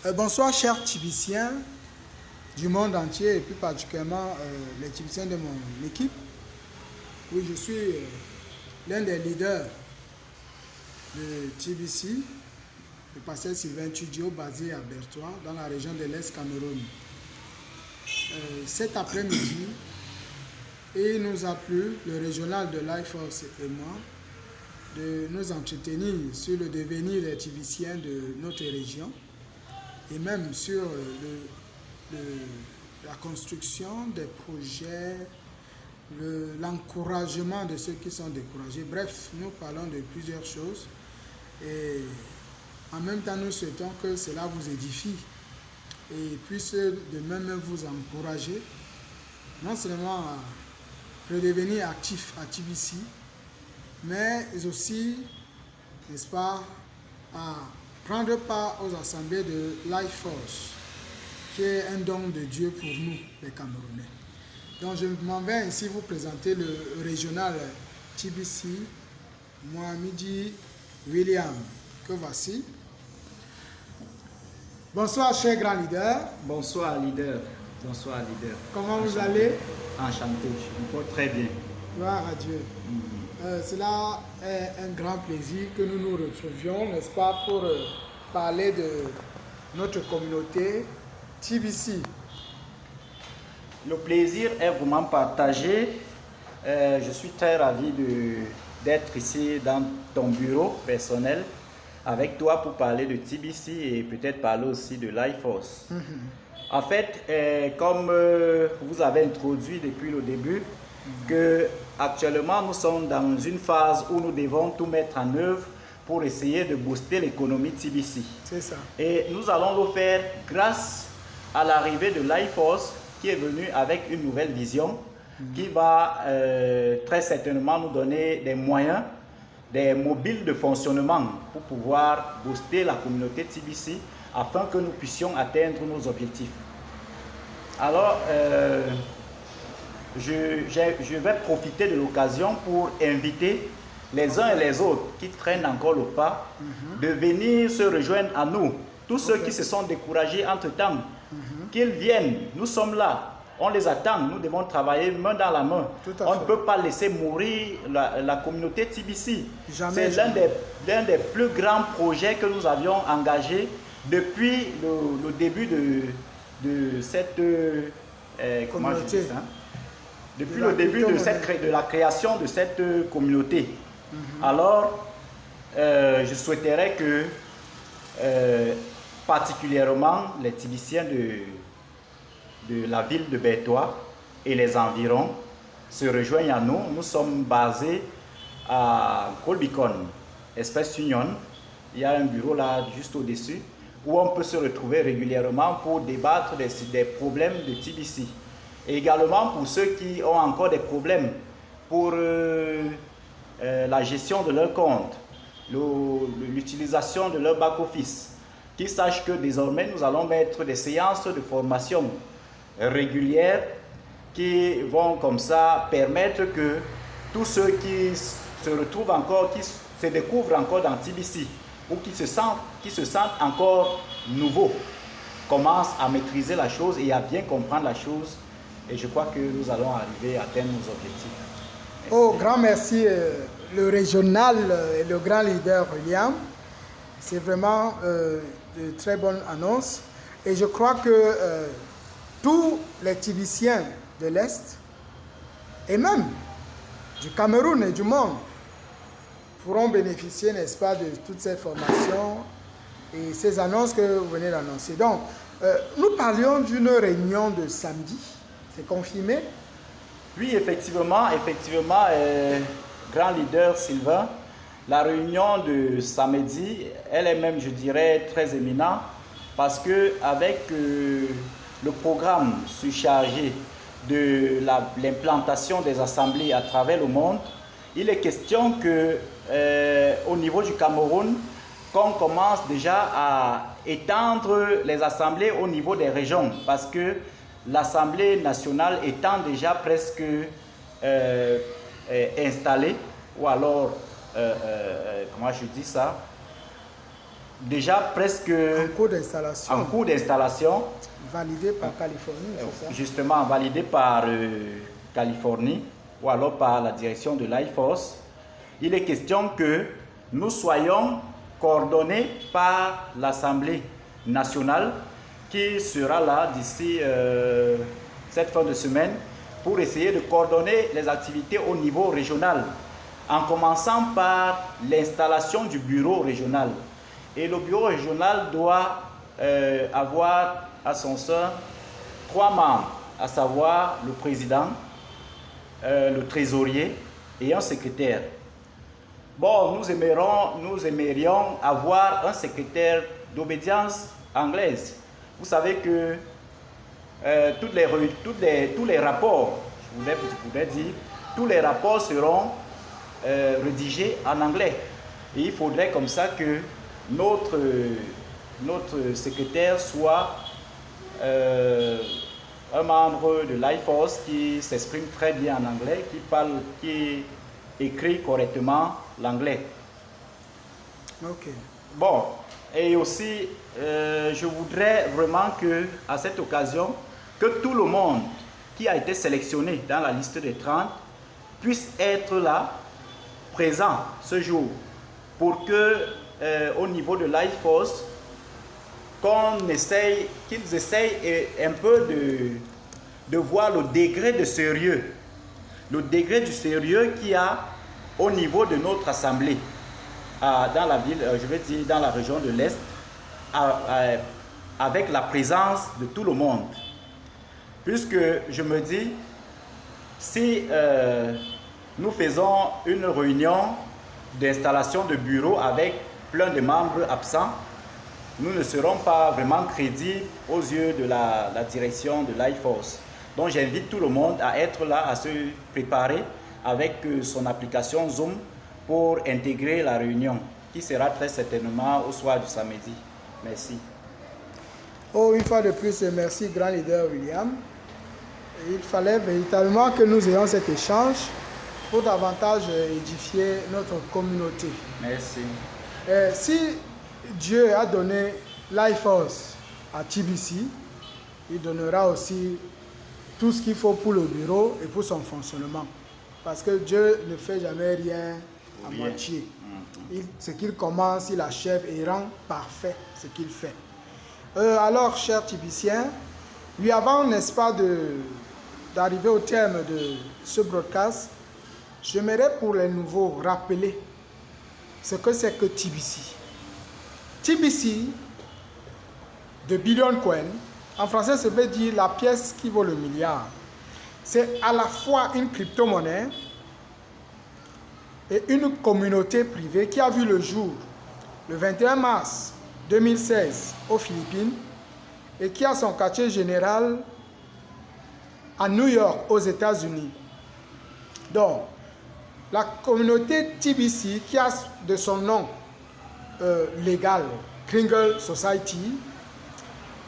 Bonsoir chers Tibiciens du monde entier et plus particulièrement les Tibiciens de mon équipe. Oui, je suis l'un des leaders de TBC, le pasteur Sylvain Tudio, basé à Bertois, dans la région de l'Est Cameroun. Cet après-midi, il nous a plu, le régional de Life Force et moi, de nous entretenir sur le devenir des Tibiciens de notre région et même sur la construction des projets, l'encouragement de ceux qui sont découragés. Bref, nous parlons de plusieurs choses et en même temps nous souhaitons que cela vous édifie et puisse de même vous encourager, non seulement à redevenir actif à TBC, mais aussi, n'est-ce pas, à prendre part aux assemblées de Life Force, qui est un don de Dieu pour nous, les Camerounais. Donc je m'en vais ici vous présenter le régional TBC, Mohamedi William, que voici. Bonsoir, cher grand leader. Bonsoir, leader. Bonsoir, leader. Comment vous allez? Enchanté, je me porte très bien. Gloire à Dieu. Cela est un grand plaisir que nous nous retrouvions, n'est-ce pas, pour parler de notre communauté TBC. Le plaisir est vraiment partagé. Je suis très ravi d'être ici dans ton bureau personnel avec toi pour parler de TBC et peut-être parler aussi de Life Force. En fait, comme vous avez introduit depuis le début, que actuellement nous sommes dans une phase où nous devons tout mettre en œuvre pour essayer de booster l'économie TBC. C'est ça. Et nous allons le faire grâce à l'arrivée de Life Force qui est venu avec une nouvelle vision qui va très certainement nous donner des moyens, des mobiles de fonctionnement pour pouvoir booster la communauté TBC afin que nous puissions atteindre nos objectifs. Alors, je vais profiter de l'occasion pour inviter les uns et les autres qui traînent encore le pas de venir se rejoindre à nous. Tous ceux qui se sont découragés entre-temps, qu'ils viennent, nous sommes là, on les attend, nous devons travailler main dans la main. On ne peut pas laisser mourir la communauté TBC. C'est l'un des plus grands projets que nous avions engagé depuis le début de cette communauté. Depuis le début de la création de cette communauté. Alors, je souhaiterais que particulièrement les Tibiciens de la ville de Bertois et les environs se rejoignent à nous. Nous sommes basés à Colbicon, Espèce Union. Il y a un bureau là juste au-dessus où on peut se retrouver régulièrement pour débattre des problèmes de TBC. Et également pour ceux qui ont encore des problèmes pour la gestion de leur compte, l'utilisation de leur back-office, qu'ils sachent que désormais nous allons mettre des séances de formation régulières qui vont comme ça permettre que tous ceux qui se retrouvent encore, qui se découvrent encore dans TBC ou qui se sentent encore nouveaux, commencent à maîtriser la chose et à bien comprendre la chose. Et je crois que nous allons arriver à atteindre nos objectifs. Merci. Oh, grand merci, le régional et le grand leader William. C'est vraiment de très bonnes annonces. Et je crois que tous les Tibiciens de l'Est, et même du Cameroun et du monde, pourront bénéficier, n'est-ce pas, de toutes ces formations et ces annonces que vous venez d'annoncer. Donc, nous parlions d'une réunion de samedi. C'est confirmé? Oui, effectivement, grand leader Sylvain, la réunion de samedi, elle est même, je dirais, très éminente parce que avec le programme surchargé de l'implantation des assemblées à travers le monde, il est question que au niveau du Cameroun, qu'on commence déjà à étendre les assemblées au niveau des régions parce que l'Assemblée nationale étant déjà presque installée, ou alors, comment je dis ça, déjà presque en cours d'installation. Validé par Californie, c'est ça? Justement, validé par Californie ou alors par la direction de l'IFOS. Il est question que nous soyons coordonnés par l'Assemblée nationale qui sera là d'ici cette fin de semaine pour essayer de coordonner les activités au niveau régional, en commençant par l'installation du bureau régional. Et le bureau régional doit avoir à son sein 3 membres, à savoir le président, le trésorier et un secrétaire. Bon, nous aimerions avoir un secrétaire d'obédience anglaise. Vous savez que tous les rapports, je voudrais dire, tous les rapports seront rédigés en anglais. Et il faudrait comme ça que notre secrétaire soit un membre de l'IFOS qui s'exprime très bien en anglais, qui écrit correctement l'anglais. Ok. Bon, et aussi, je voudrais vraiment que, à cette occasion, que tout le monde qui a été sélectionné dans la liste des 30 puisse être là, présent ce jour, pour que, au niveau de l'IFOS, qu'ils essayent un peu de voir le degré de sérieux, qu'il y a au niveau de notre assemblée, dans la ville, je vais dire dans la région de l'Est, avec la présence de tout le monde. Puisque je me dis, si nous faisons une réunion d'installation de bureau avec plein de membres absents, nous ne serons pas vraiment crédibles aux yeux de la direction de l'IFOS. Donc j'invite tout le monde à être là, à se préparer avec son application Zoom pour intégrer la réunion, qui sera très certainement au soir du samedi. Merci. Oh, une fois de plus, merci, grand leader William. Il fallait véritablement que nous ayons cet échange pour davantage édifier notre communauté. Merci. Si Dieu a donné l'IFOS à TBC, il donnera aussi tout ce qu'il faut pour le bureau et pour son fonctionnement. Parce que Dieu ne fait jamais rien à moitié. Ce qu'il commence, il achève et rend parfait ce qu'il fait. Alors, chers Tibiciens, lui avant, n'est-ce pas, d'arriver au terme de ce broadcast, j'aimerais pour les nouveaux rappeler ce que c'est que TBC. TBC de Billion Coin, en français, ça veut dire la pièce qui vaut le milliard. C'est à la fois une crypto-monnaie et une communauté privée qui a vu le jour le 21 mars 2016 aux Philippines et qui a son quartier général à New York, aux États-Unis. Donc, la communauté TBC, qui a de son nom légal, Kringle Society,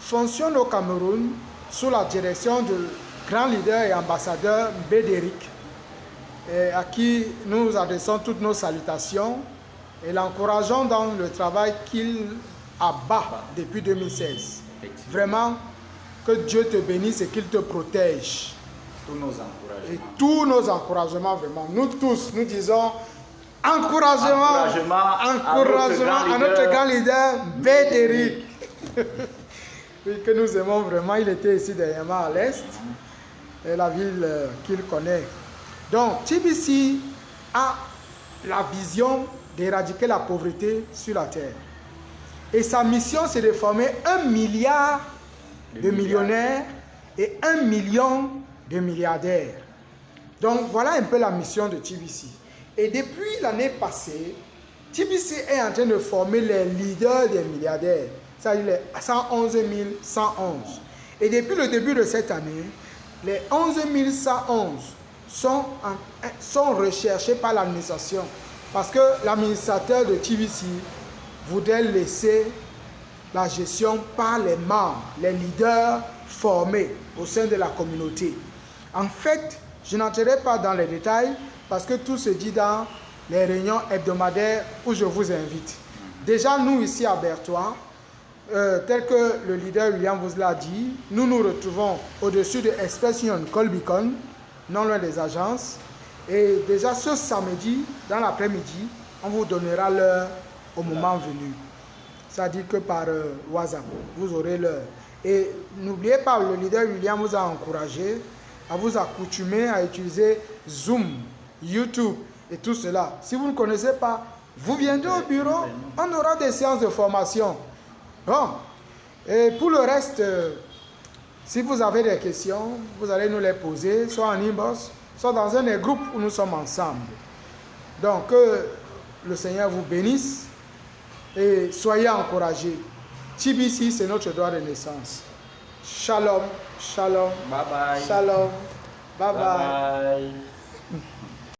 fonctionne au Cameroun sous la direction du grand leader et ambassadeur Bédéric, à qui nous adressons toutes nos salutations et l'encourageons dans le travail qu'il abat depuis 2016. Vraiment, que Dieu te bénisse et qu'il te protège. Tous nos encouragements. Et tous nos encouragements, vraiment. Nous tous, nous disons encouragement à notre grand leader Bédéric. Oui, que nous aimons vraiment. Il était ici dernièrement à l'Est, et la ville qu'il connaît. Donc, TBC a la vision d'éradiquer la pauvreté sur la terre. Et sa mission, c'est de former 1 milliard de millionnaires et 1 million de milliardaires. Donc, voilà un peu la mission de TBC. Et depuis l'année passée, TBC est en train de former les leaders des milliardaires, c'est-à-dire les 111 111. Et depuis le début de cette année, les 11 111 sont recherchés par l'administration parce que l'administrateur de TBC voudrait laisser la gestion par les membres, les leaders formés au sein de la communauté. En fait, je n'entrerai pas dans les détails parce que tout se dit dans les réunions hebdomadaires où je vous invite. Déjà, nous ici à Bertois, tel que le leader William vous l'a dit, nous nous retrouvons au-dessus de Expression Colbicon, non loin des agences. Et déjà ce samedi, dans l'après-midi, on vous donnera l'heure au moment venu. C'est-à-dire que par WhatsApp, vous aurez l'heure. Et n'oubliez pas, le leader William vous a encouragé à vous accoutumer à utiliser Zoom, YouTube et tout cela. Si vous ne connaissez pas, vous viendrez au bureau, on aura des séances de formation. Bon, et pour le reste, si vous avez des questions, vous allez nous les poser, soit en inbox, soit dans un des groupes où nous sommes ensemble. Donc, que le Seigneur vous bénisse et soyez encouragés. TBC, c'est notre droit de naissance. Shalom, shalom, Bye bye. shalom, bye bye. Bye bye.